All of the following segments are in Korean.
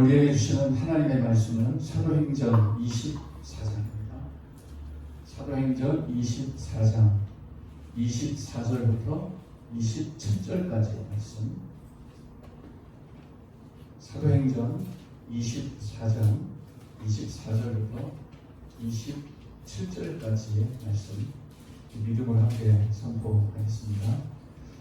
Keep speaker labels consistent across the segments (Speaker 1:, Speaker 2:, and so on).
Speaker 1: 우리에게 주시는 하나님의 말씀은 사도행전 24장입니다. 사도행전 24장 24절부터 27절까지의 말씀. 사도행전 24장 24절부터 27절까지의 말씀, 믿음을 함께 선포하겠습니다.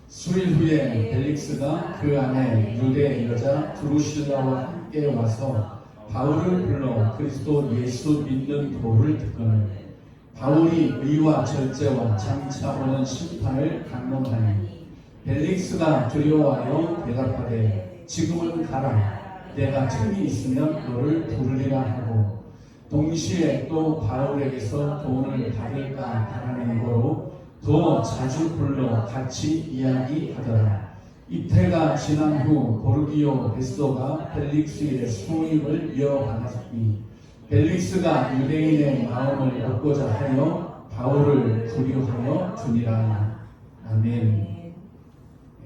Speaker 1: 수일 후에 벨릭스가 그 안에 유대 여자 드루실라와 함께 와서 바울을 불러 그리스도 예수 믿는 도를 듣거늘 바울이 의와 절제와 장차 오는 심판을 강론하니 벨릭스가 두려워하여 대답하되 지금은 가라. 내가 책이 있으면 너를 부르리라 하고 동시에 또 바울에게서 돈을 받을까 바라는 거로 더 자주 불러 같이 이야기하더라. 이태가 지난 후 보르기오 베스도가 벨릭스의 소임을 이어받았으니 벨릭스가 유대인의 마음을 얻고자 하여 바울을 구류하여 주니라. 아멘.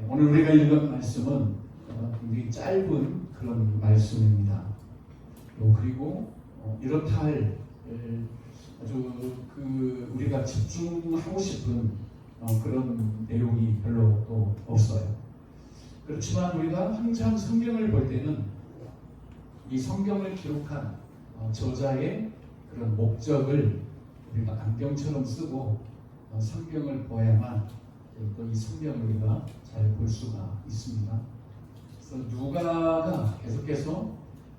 Speaker 1: 오늘 우리가 읽은 말씀은 굉장히 짧은 그런 말씀입니다. 그리고 이렇다 할 아주 우리가 집중하고 싶은 그런 내용이 별로 또 없어요. 그렇지만 우리가 항상 성경을 볼 때는 이 성경을 기록한 저자의 그런 목적을 우리가 안경처럼 쓰고 성경을 보아야만 또 이 성경을 우리가 잘 볼 수가 있습니다. 그래서 누가가 계속해서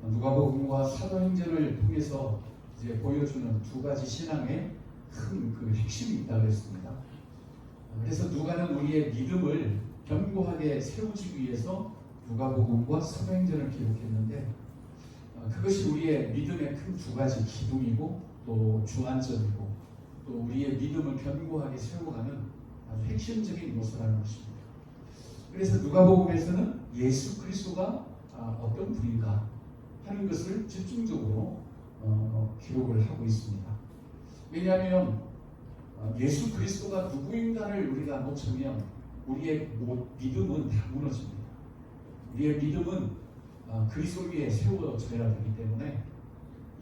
Speaker 1: 누가복음과 사도행전을 통해서 이제 보여주는 두 가지 신앙의 큰 그 핵심이 있다고 했습니다. 그래서 누가는 우리의 믿음을 견고하게 세우기 위해서 누가복음과 사도행전을 기록했는데 그것이 우리의 믿음의 큰 두 가지 기둥이고 또 주안점이고 또 우리의 믿음을 견고하게 세워가는 아주 핵심적인 요소라는 것입니다. 그래서 누가복음에서는 예수 그리스도가 어떤 분인가 하는 것을 집중적으로 기록을 하고 있습니다. 왜냐하면 예수 그리스도가 누구인가를 우리가 놓치면 우리의 믿음은 다 무너집니다. 우리의 믿음은 그리스도 위에 세워져야 되기 때문에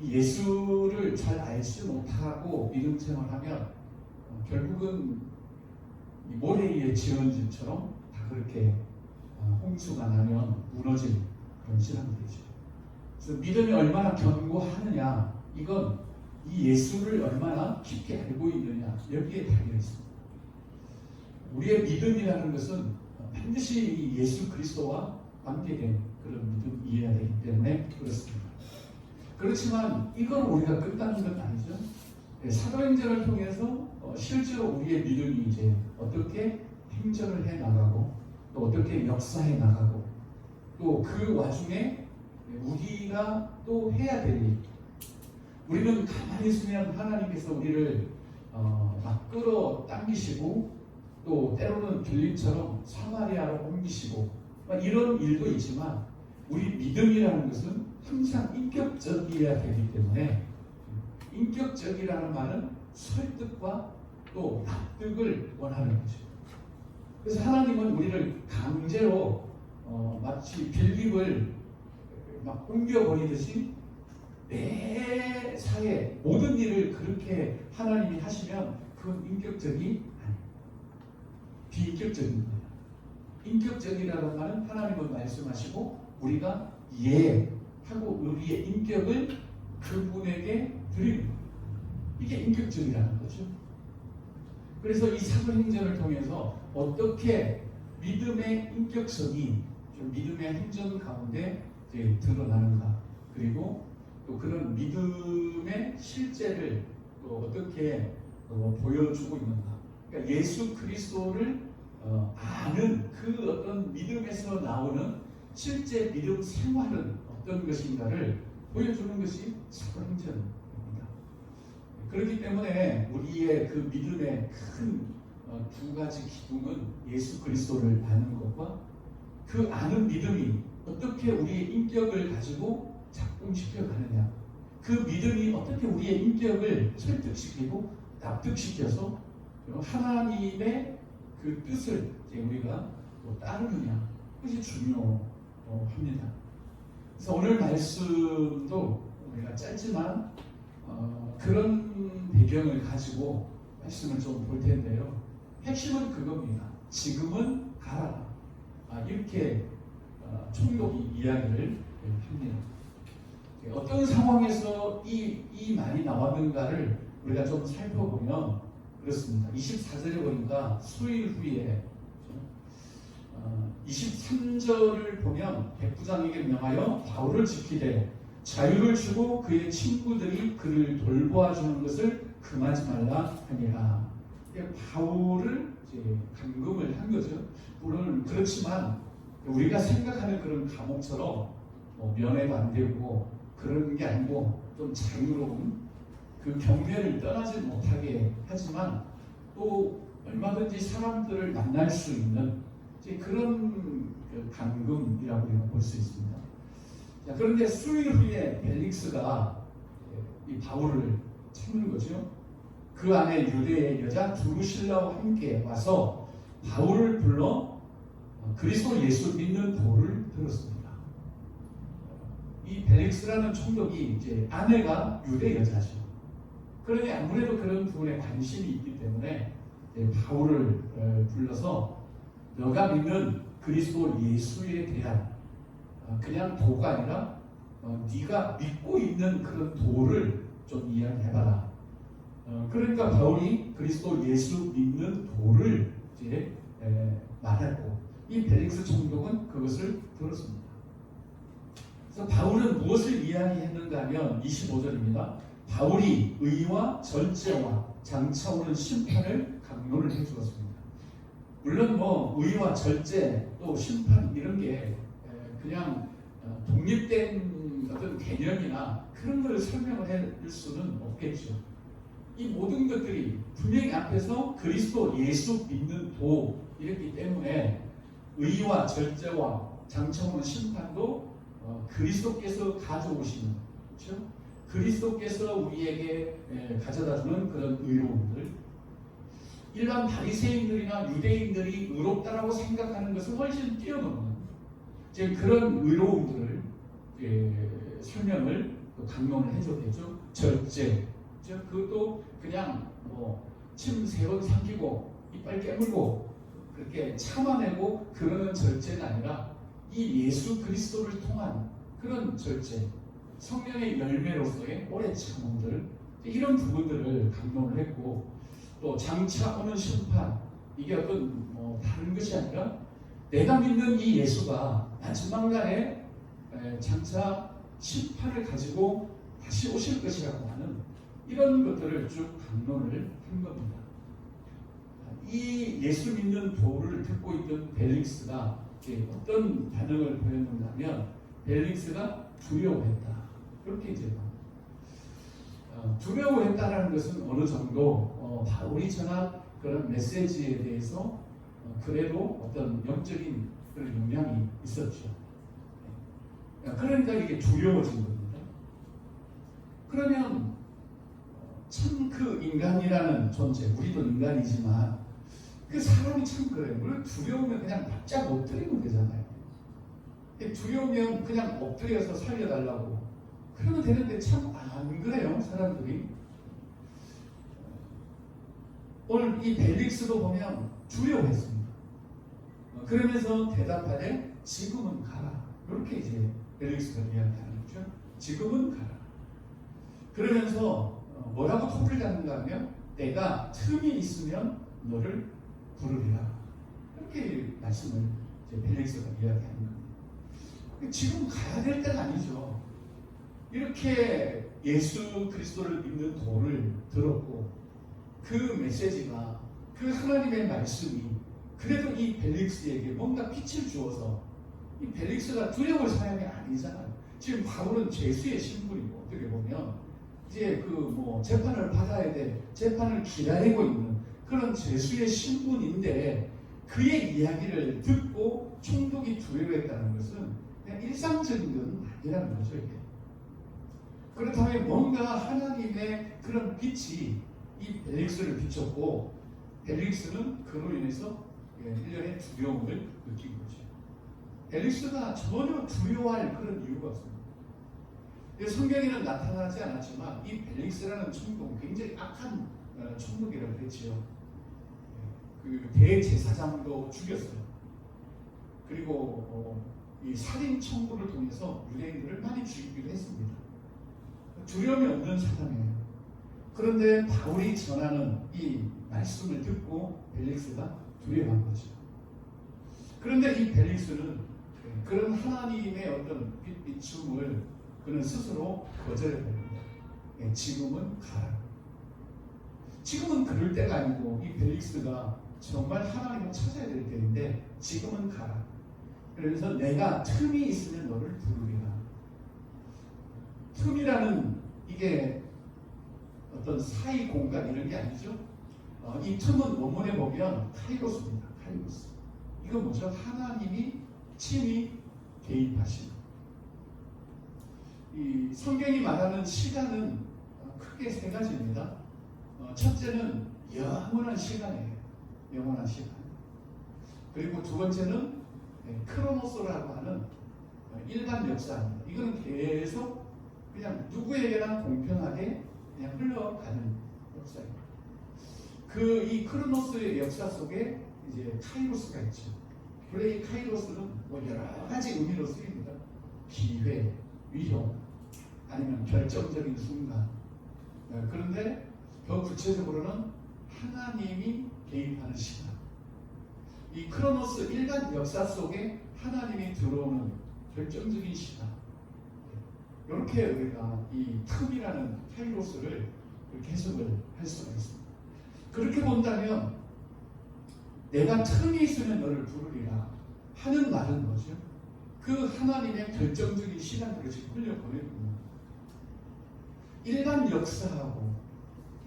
Speaker 1: 이 예수를 잘 알지 못하고 믿음 생활하면 결국은 이 모래 위에 지은 집처럼 다 그렇게 홍수가 나면 무너질 그런 신앙들이죠. 그래서 믿음이 얼마나 견고하느냐, 이건 이 예수를 얼마나 깊게 알고 있느냐, 여기에 달려 있습니다. 우리의 믿음이라는 것은 반드시 이 예수 그리스도와 관계된 그런 믿음이어야 되기 때문에 그렇습니다. 그렇지만 이건 우리가 끝나는 건 아니죠. 사도행전을 통해서 실제로 우리의 믿음이 이제 어떻게 행전을 해 나가고 또 어떻게 역사해 나가고 또 그 와중에 우리가 또 해야 될 일, 우리는 가만히 있으면 하나님께서 우리를 막 끌어당기시고 또 때로는 빌립처럼 사마리아로 옮기시고 이런 일도 있지만 우리 믿음이라는 것은 항상 인격적이어야 되기 때문에 인격적이라는 말은 설득과 또 납득을 원하는 거죠. 그래서 하나님은 우리를 강제로 마치 빌립을 막 옮겨버리듯이 매사에 모든 일을 그렇게 하나님이 하시면 그건 인격적이 아니에요. 비인격적인 거예요. 인격적이라는 말은 하나님은 말씀하시고 우리가 하고 우리의 인격을 그분에게 드리는 거예요. 이게 인격적이라는 거죠. 그래서 이 사도행전을 통해서 어떻게 믿음의 인격성이 좀 믿음의 행전 가운데 이제 드러나는가, 그리고 또 그런 믿음의 실제를 또 어떻게 보여주고 있는가. 그러니까 예수 그리스도를 아는 그 어떤 믿음에서 나오는 실제 믿음 생활은 어떤 것인가를 보여주는 것이 사도행전입니다. 그렇기 때문에 우리의 그 믿음의 큰 두 가지 기둥은 예수 그리스도를 아는 것과 그 아는 믿음이 어떻게 우리의 인격을 가지고 작동시켜 가느냐, 그 믿음이 어떻게 우리의 인격을 설득시키고 납득시켜서 하나님의 그 뜻을 우리가 따르느냐, 그것이 중요합니다. 그래서 오늘 말씀도 우리가 짧지만 그런 배경을 가지고 말씀을 좀 볼 텐데요. 핵심은 그겁니다. 지금은 가라. 이렇게 총독이 이야기를 합니다. 어떤 상황에서 이 말이 나왔는가를 우리가 좀 살펴보면 그렇습니다. 24절에 보니까 수일 후에 23절을 보면 백부장에게 명하여 바울을 지키되 자유를 주고 그의 친구들이 그를 돌보아주는 것을 금하지 말라 하니라. 바울을 이제 감금을 한 거죠. 물론 그렇지만 우리가 생각하는 그런 감옥처럼 면회도 안 되고 그런 게 아니고 좀 자유로운 그 경계를 떠나지 못하게 하지만 또 얼마든지 사람들을 만날 수 있는 그런 감금이라고 볼 수 있습니다. 자, 그런데 수일 후에 벨릭스가 이 바울을 찾는 거죠. 그 안에 유대의 여자 두루실라와 함께 와서 바울을 불러 그리스도 예수 믿는 도를 들었습니다. 이 벨릭스라는 총독이 이제 아내가 유대 여자죠. 그러니 아무래도 그런 부분에 관심이 있기 때문에 바울을 불러서 너가 믿는 그리스도 예수에 대한 그냥 도가 아니라 네가 믿고 있는 그런 도를 좀 이야기해봐라. 그러니까 바울이 그리스도 예수 믿는 도를 이제 말했고 이 벨릭스 총독은 그것을 들었습니다. 그래서 바울은 무엇을 이야기했는가 하면 25절입니다. 바울이 의와 절제와 장차 오는 심판을 강론을 해주었습니다. 물론 의와 절제 또 심판 이런 게 그냥 독립된 어떤 개념이나 그런 걸 설명을 해줄 수는 없겠죠. 이 모든 것들이 분명히 앞에서 그리스도 예수 믿는 도이기 때문에 의와 절제와 장차 오는 심판도 그리스도께서 가져오시는, 그렇죠? 그리스도께서 우리에게 가져다주는 그런 의로움들, 일반 바리새인들이나 유대인들이 의롭다라고 생각하는 것을 훨씬 뛰어넘는 그런 의로움들을 설명을 강론을 해줘야 되죠. 절제, 그것도 그냥 침 3번 삼키고 이빨 깨물고 그렇게 참아내고 그러는 절제가 아니라 이 예수 그리스도를 통한 그런 절제, 성령의 열매로서의 오래 참음들, 이런 부분들을 강론을 했고, 또 장차 오는 심판, 이게 어떤 다른 것이 아니라 내가 믿는 이 예수가 마지막날에 장차 심판을 가지고 다시 오실 것이라고 하는 이런 것들을 쭉 강론을 한 겁니다. 이 예수 믿는 도를 듣고 있던 벨릭스가 어떤 반응을 보였는가 하면 벨릭스가 두려워했다. 그렇게 이제 두려워했다라는 것은 어느 정도 바울이 전한 그런 메시지에 대해서 그래도 어떤 영적인 그런 영향이 있었죠. 그러니까 이게 두려워진 겁니다. 그러면 참 그 인간이라는 존재, 우리도 인간이지만 그 사람이 참 그래요. 물론 두려우면 그냥 바짝 엎드리면 되잖아요. 두려우면 그냥 엎드려서 살려달라고 그러면 되는데 참 안 그래요, 사람들이. 오늘 이 벨릭스도 보면 두려워했습니다. 그러면서 대답하되 지금은 가라. 이렇게 이제 벨릭스가 이야기하는 거죠. 지금은 가라. 그러면서 뭐라고 톱을 잡는가 하면 내가 틈이 있으면 너를 부르리라. 이렇게 말씀을 이제 벨릭스가 이야기하는 겁니다. 지금 가야 될 때가 아니죠. 이렇게 예수 그리스도를 믿는 도를 들었고 그 메시지가, 그 하나님의 말씀이 그래도 이 벨릭스에게 뭔가 빛을 주어서, 이 벨릭스가 두려울 사람이 아니잖아요. 지금 바울은 죄수의 신분이고, 어떻게 보면 이제 재판을 받아야 돼, 재판을 기다리고 있는 그런 죄수의 신분인데 그의 이야기를 듣고 총독이 두려워했다는 것은 그냥 일상적인 건 아니라는 거죠. 이게. 그렇다면 뭔가 하나님의 그런 빛이 이 벨릭스를 비췄고, 벨릭스는 그로 인해서 일련의 두려움을 느낀 거죠. 벨릭스가 전혀 두려워할 그런 이유가 없습니다. 성경에는 나타나지 않았지만 이 벨릭스라는 총독 굉장히 악한 총독이라고 했지요. 그 대제사장도 죽였어요. 그리고 이 살인 청구를 통해서 유대인들을 많이 죽이기도 했습니다. 두려움이 없는 사람이에요. 그런데 바울이 전하는 이 말씀을 듣고 벨릭스가 두려워한 거죠. 그런데 이 벨릭스는 그런 하나님의 어떤 비춤을 그는 스스로 거절해버립니다. 지금은 가라. 지금은 그럴 때가 아니고 이 벨릭스가 정말 하나님을 찾아야 될 때인데 지금은 가라. 그래서 내가 틈이 있으면 너를 부르리라. 틈이라는 이게 어떤 사이 공간 이런 게 아니죠. 이 틈은 원문에 보면 카이로스입니다. 카이로스. 이거 뭐죠? 하나님이 친히 개입하신. 이 성경이 말하는 시간은 크게 세 가지입니다. 첫째는 영원한 시간이에요. 영원한 시간. 그리고 두 번째는 크로노스라고 하는 일반 역사입니다. 이거는 계속 그냥 누구에게나 공평하게 그냥 흘러가는 역사입니다. 이 크로노스의 역사 속에 이제 카이로스가 있죠. 원래 이 카이로스는 뭐 여러 가지 의미로 쓰입니다. 기회, 위험, 아니면 결정적인 순간. 그런데 더 구체적으로는 하나님이 개입하는 시간. 이 크로노스 일반 역사 속에 하나님이 들어오는 결정적인 시간. 이렇게 우리가 이 틈이라는 카이로스를 해석을 할 수가 있습니다. 그렇게 본다면 내가 틈이 있으면 너를 부르리라 하는 말은 뭐죠? 그 하나님의 결정적인 시간들을 지금 흘려보내는구나. 일반 역사하고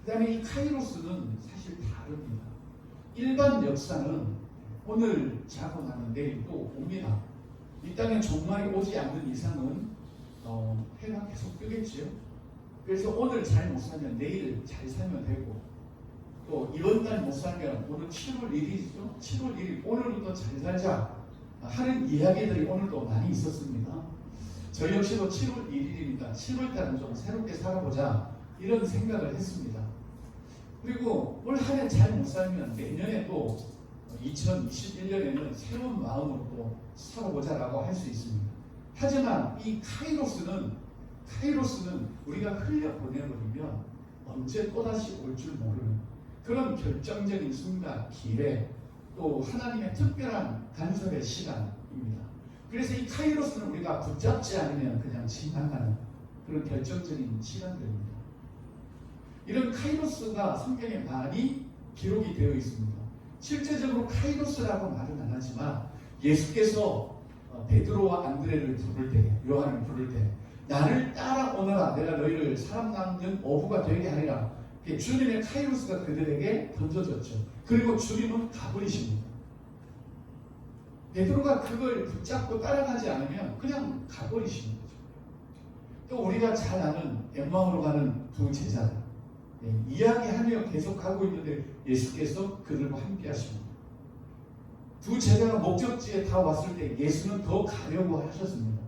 Speaker 1: 그 다음에 이 카이로스는 사실 다릅니다. 일반 역사는 오늘 자고 나면 내일 또 옵니다. 이 땅에 종말이 오지 않는 이상은 해가 계속 뜨겠지요. 그래서 오늘 잘 못 살면 내일 잘 살면 되고, 또 이번 달 못 살면 오늘 7월 1일이죠. 7월 1일 오늘부터 잘 살자 하는 이야기들이 오늘도 많이 있었습니다. 저 역시도 7월 1일입니다. 7월 달은 좀 새롭게 살아보자 이런 생각을 했습니다. 그리고 올 한 해 잘 못 살면 내년에 또 2021년에는 새로운 마음으로 또 살아보자라고 할 수 있습니다. 하지만 이 카이로스는 우리가 흘려보내버리면 언제 또다시 올 줄 모르는 그런 결정적인 순간, 기회, 또 하나님의 특별한 간섭의 시간입니다. 그래서 이 카이로스는 우리가 붙잡지 않으면 그냥 지나가는 그런 결정적인 시간들입니다. 이런 카이로스가 성경에 많이 기록이 되어 있습니다. 실제적으로 카이로스라고 말은 안 하지만 예수께서 베드로와 안드레를 부를 때, 요한을 부를 때 나를 따라오너라, 내가 너희를 사람 낳는 어부가 되게 하리라. 주님의 카이로스가 그들에게 던져졌죠. 그리고 주님은 가버리십니다. 베드로가 그걸 붙잡고 따라가지 않으면 그냥 가버리시는 거죠. 또 우리가 잘 아는 엠마오로 가는 두 제자들, 이야기하며 계속 가고 있는데 예수께서 그들과 함께 하십니다. 두 제자가 목적지에 다 왔을 때 예수는 더 가려고 하셨습니다.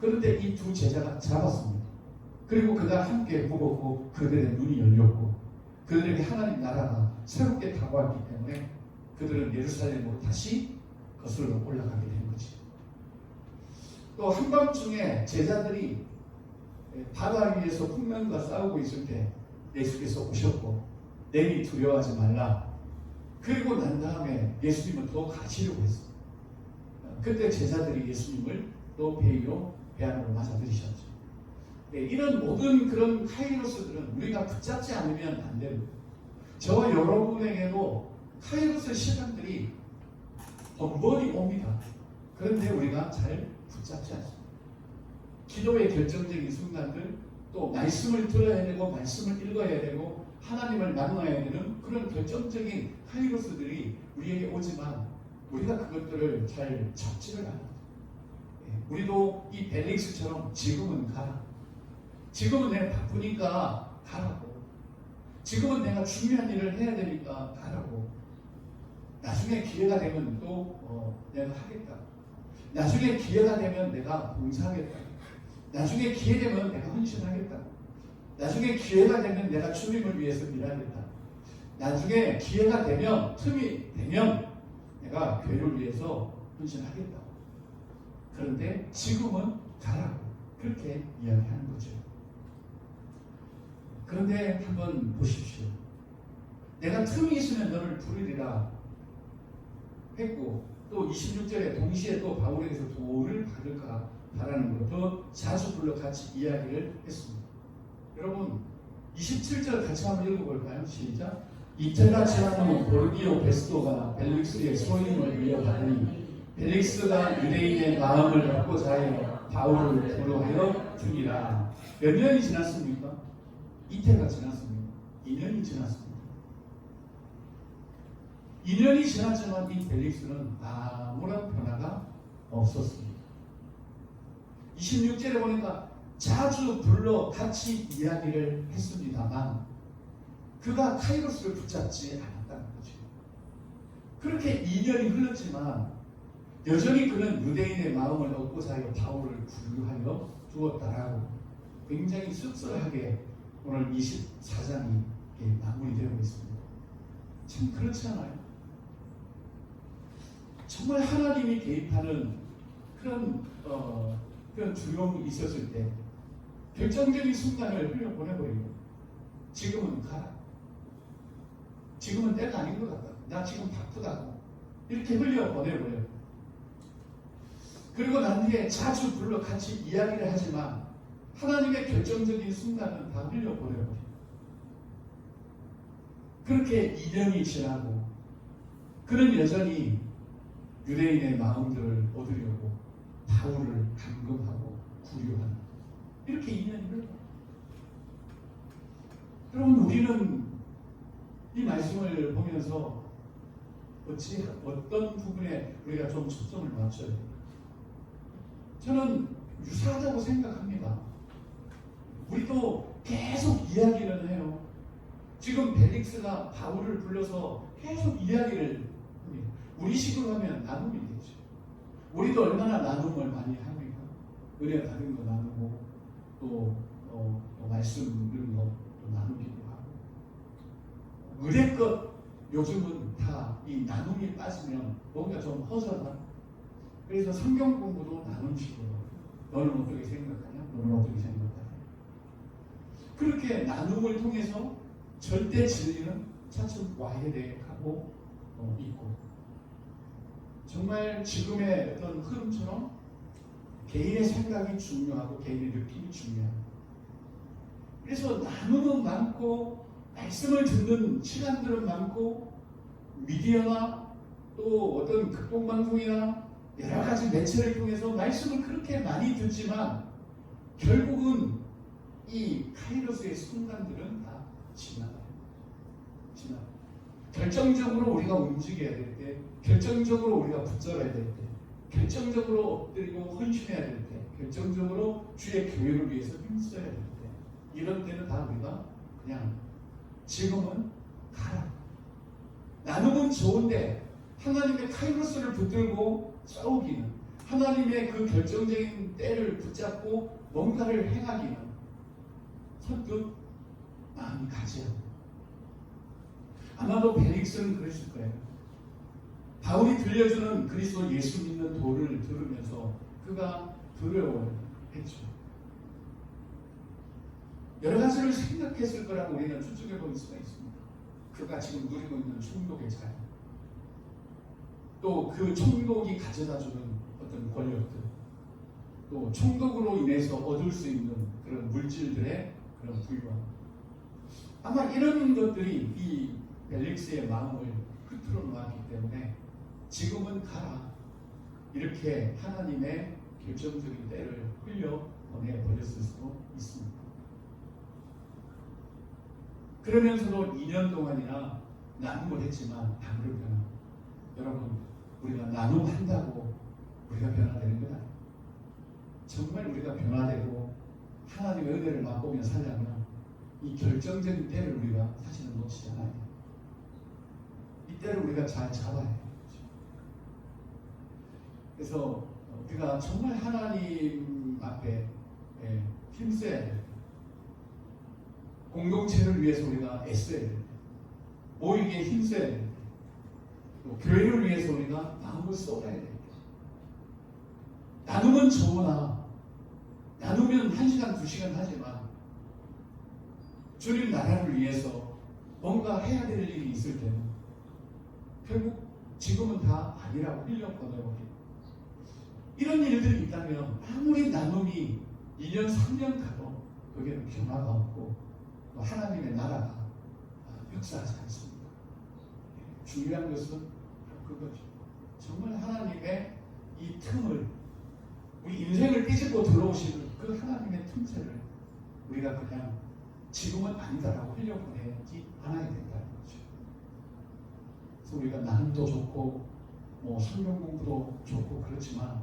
Speaker 1: 그런데 이 두 제자가 잡았습니다. 그리고 그가 함께 보고 그들의 눈이 열렸고 그들에게 하나님 나라가 새롭게 다가왔기 때문에 그들은 예루살렘으로 다시 거슬러 올라가게 된 거지. 또 한밤중에 제자들이 바다 위에서 풍랑과 싸우고 있을 때 예수께서 오셨고 내니 두려워하지 말라. 그리고 난 다음에 예수님은 더 가시려고 했어요. 그때 제자들이 예수님을 또 배 위로 배 안으로 맞아들이셨죠. 이런 모든 그런 카이로스들은 우리가 붙잡지 않으면 안 됩니다. 저와 여러분에게도 카이로스 시간들이 번번이 옵니다. 그런데 우리가 잘 붙잡지 않습니다. 기도의 결정적인 순간들, 또 말씀을 들어야 되고 말씀을 읽어야 되고 하나님을 만나야 되는 그런 결정적인 카이로스들이 우리에게 오지만 우리가 그것들을 잘 잡지를 않아요. 우리도 이 벨릭스처럼 지금은 가라. 지금은 내가 바쁘니까 가라고. 지금은 내가 중요한 일을 해야 되니까 가라고. 나중에 기회가 되면 또 내가 하겠다. 나중에 기회가 되면 내가 봉사하겠다. 나중에 기회 되면 내가 헌신하겠다. 나중에 기회가 되면 내가 주님을 위해서 일하겠다. 나중에 기회가 되면, 틈이 되면 내가 교회를 위해서 헌신하겠다. 그런데 지금은 가라고 그렇게 이야기하는 거죠. 그런데 한번 보십시오. 내가 틈이 있으면 너를 부르리라 했고, 또 26절에 동시에 또 바울에게서 도를 받을까 바라는 것도 자주 불러 같이 이야기를 했습니다. 여러분 27절 같이 한번 읽어볼까요? 시작. 이때가 지나면 고르기오 베스도가 벨릭스의 소임을 이어받으니 벨릭스가 유대인의 마음을 얻고자 하여 바울을 부르하여 주니라. 몇 년이 지났습니까? 이때가 지났습니다. 2년이 지났습니다. 2년이 지났지만 이 벨릭스는 아무런 변화가 없었습니다. 26절에 보니까 자주 불러 같이 이야기를 했습니다만 그가 카이로스를 붙잡지 않았다는 거죠. 그렇게 2년이 흘렀지만 여전히 그는 유대인의 마음을 얻고자 하여 바울을 구류하여 주었다라고 굉장히 씁쓸하게 오늘 24장이 마무리되고 있습니다. 참 그렇지 않아요? 정말 하나님이 개입하는 그런 두려움이 있었을 때 결정적인 순간을 흘려보내버리고 지금은 가라. 지금은 때가 아닌 것 같다. 나 지금 바쁘다고 이렇게 흘려보내버려요. 그리고 난 뒤에 자주 불러 같이 이야기를 하지만 하나님의 결정적인 순간은 다 흘려보내버려요. 그렇게 2년이 지나고 그는 여전히 유대인의 마음들을 얻으려고 바울을 감금하고 구류하는 이렇게 2년이 흘러요. 여러분 우리는 이 말씀을 보면서 어떤 부분에 우리가 좀 초점을 맞춰야 돼요. 저는 유사하다고 생각합니다. 우리도 계속 이야기를 해요. 지금 벨릭스가 바울을 불러서 계속 이야기를 합니다. 우리 식으로 하면 나눔이 되죠. 우리도 얼마나 나눔을 많이 합니까? 은혜 받은 거 나누고 또 말씀 읽는 거 나누기도 하고 의뢰껏 요즘은 다 이 나눔이 빠지면 뭔가 좀 허전한 그래서 성경 공부도 나눔식으로 너는 어떻게 생각하냐? 너는 어떻게 생각하냐? 그렇게 나눔을 통해서 절대 진리는 차츰 와해되고 있고 정말 지금의 어떤 흐름처럼 개인의 생각이 중요하고 개인의 느낌이 중요합니다. 그래서 나눔은 많고 말씀을 듣는 시간들은 많고 미디어나 또 어떤 극동방송이나 여러 가지 매체를 통해서 말씀을 그렇게 많이 듣지만 결국은 이 카이로스의 순간들은 다 지나가요. 결정적으로 우리가 움직여야 될 때, 결정적으로 우리가 붙잡아야 될 때, 결정적으로 엎드리고 헌신해야 될 때, 결정적으로 주의 교회를 위해서 힘써야 될 때, 이런 때는 다 우리가 그냥 지금은 가라. 나눔은 좋은데 하나님의 카이로스를 붙들고 싸우기는 하나님의 그 결정적인 때를 붙잡고 뭔가를 행하기는 선뜻 마음이 가지 않아요. 아마도 벨릭스는 그랬을 거예요. 바울이 들려주는 그리스도 예수 믿는 도를 들으면서 그가 두려워했죠. 여러 가지를 생각했을 거라고 우리는 추측해 볼 수가 있습니다. 그가 지금 누리고 있는 총독의 자유, 또 그 총독이 가져다주는 어떤 권력들, 또 총독으로 인해서 얻을 수 있는 그런 물질들의 그런 부유함, 아마 이런 것들이 이 벨릭스의 마음을 흐트러 놓았기 때문에 지금은 가라 이렇게 하나님의 결정적인 때를 흘려보내버렸을 수도 있습니다. 그러면서도 2년 동안이나 나눔을 했지만 아무런 변화. 여러분 우리가 나눔한다고 우리가 변화되는 건 아니에요. 정말 우리가 변화되고 하나님의 은혜를 맛보며 살려면 이 결정적인 때를 우리가 사실은 놓치지 않아야 돼요. 이 때를 우리가 잘 잡아야 돼요. 그래서 우리가 정말 하나님 앞에 힘써야 돼요. 공동체를 위해서 우리가 애써야 돼요. 모이기에 힘써야 돼요. 또 교회를 위해서 우리가 마음을 쏟아야 돼요. 나누면 좋으나 나누면 1시간, 2시간 하지만 주님 나라를 위해서 뭔가 해야 될 일이 있을 때는 결국 지금은 다 아니라고 흘려보내버리고 이런 일들이 있다면 아무리 나눔이 2년, 3년 가도 거기에는 변화가 없고 또 하나님의 나라가 역사하지 않습니다. 중요한 것은 그거죠. 정말 하나님의 이 틈을 우리 인생을 깨집고 들어오시는 그 하나님의 틈새를 우리가 그냥 지금은 아니다라고 흘려보내지 않아야 된다는 거죠. 그래서 우리가 나눔도 좋고 성경 공부도 좋고 그렇지만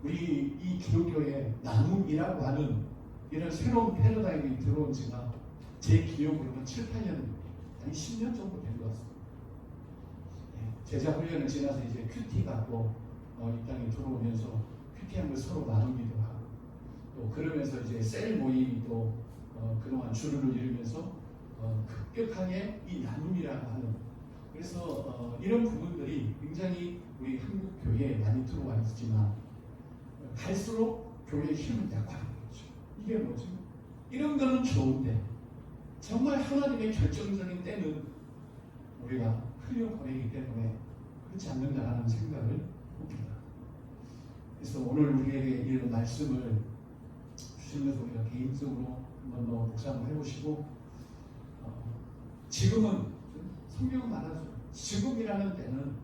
Speaker 1: 우리 이 기독교에 나눔이라고 하는 이런 새로운 패러다임이 들어온 지가 제 기억으로는 7, 8년, 아니 10년 정도 된 것 같습니다. 제자 훈련을 지나서 이제 큐티가 또 이 땅에 들어오면서 큐티한 걸 서로 나누기도 하고 또 그러면서 이제 셀 모임이 또 그동안 주류를 이루면서 급격하게 이 나눔이라고 하는 그래서 이런 부분들이 굉장히 우리 한국 교회에 많이 들어와 있지만 갈수록 교회의 힘은 약화하는 거죠. 이게 뭐죠? 이런 거는 좋은데 정말 하나님의 결정적인 때는 우리가 흘려보내기 때문에 그렇지 않는다라는 생각을 합니다. 그래서 오늘 우리에게 이런 말씀을 주시면서 우리가 개인적으로 한번 더 묵상을 해보시고 지금은 성경은 말하죠. 지금이라는 때는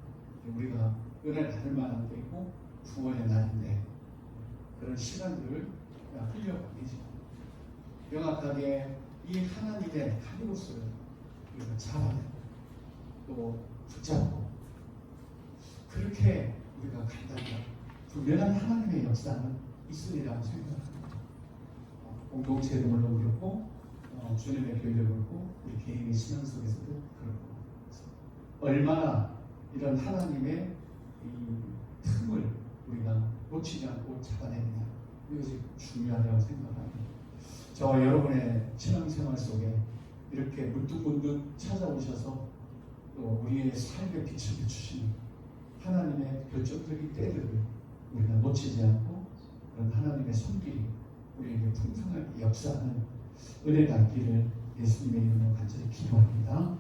Speaker 1: 우리가 은혜를 받을 만한 때이고 구원의 날인데 그런 시간들을 흘려보내지 명확하게 이 하나님의 카리오스를 우리가 잡아내고 또 붙잡고 그렇게 우리가 간다면 분명한 하나님의 역사는 있으리라고 생각합니다. 공동체도 물론 그렇고 주님의 교회도 그렇고 우리 개인의 신앙 속에서도 그렇고 얼마나 이런 하나님의 이 틈을 우리가 놓치지 않고 잡아내느냐 이것이 중요하다고 생각합니다. 저와 여러분의 신앙생활 속에 이렇게 문득문득 찾아오셔서 또 우리의 삶의 빛을 비추시는 하나님의 결정적인 때들을 우리가 놓치지 않고 그런 하나님의 손길이 우리에게 풍성하게 역사하는 은혜가 있기를 예수님의 이름으로 간절히 기도합니다.